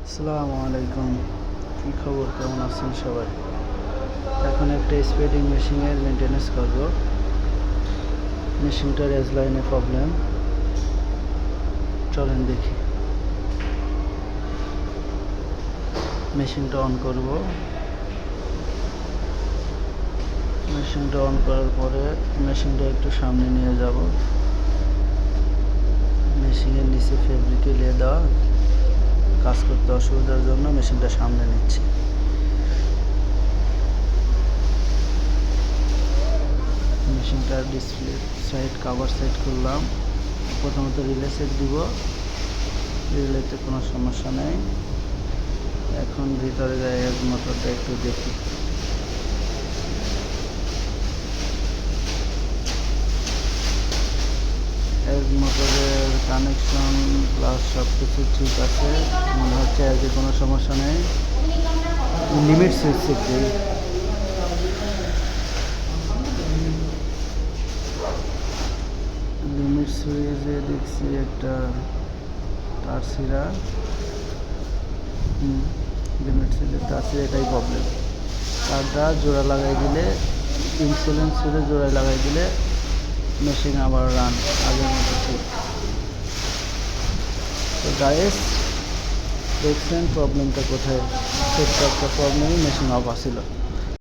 আসসালামু আলাইকুম। কী খবর, কেমন আছেন সবাই? এখন একটা স্পিডিং মেশিনের মেনটেন্যান্স করব। মেশিনটার এজ লাইনে প্রবলেম, চলেন দেখি। মেশিনটা অন করব। মেশিনটা অন করার পরে মেশিনটা একটু সামনে নিয়ে যাব। মেশিনের নিচে ফেব্রিকে দেওয়া, কাজ করতে অসুবিধার জন্য মেশিনটা সামনে নিচ্ছি। মেশিনটার ডিসপ্লে সাইড, কভার সাইড করলাম। প্রথমত রিলে সেট দিব। রিলেতে কোনো সমস্যা নেই। এখন ভিতরে যাই, এজ মোটরটা একটু দেখি। এজ মোটরের কানেকশন প্লাস সব কিছু ঠিক আছে, মনে হচ্ছে এজে কোনো সমস্যা নেই। লিমিট সুইচ দেখি। লিমিট সুইচে দেখছি একটা তার ছিঁড়া। লিমিট সুইচের তার ছিঁড়া, এটাই প্রবলেম। তারটা জোড়া লাগাই দিলে, ইনসুলেন্স সুইচে জোড়ায় লাগাই দিলে মেশিন আবার রান আগের মতো ঠিক। তো গাইস, দেখছেন প্রবলেমটা কোথায়? ছোট্ট একটা প্রবলেমই মেশিন অফ আসছিল।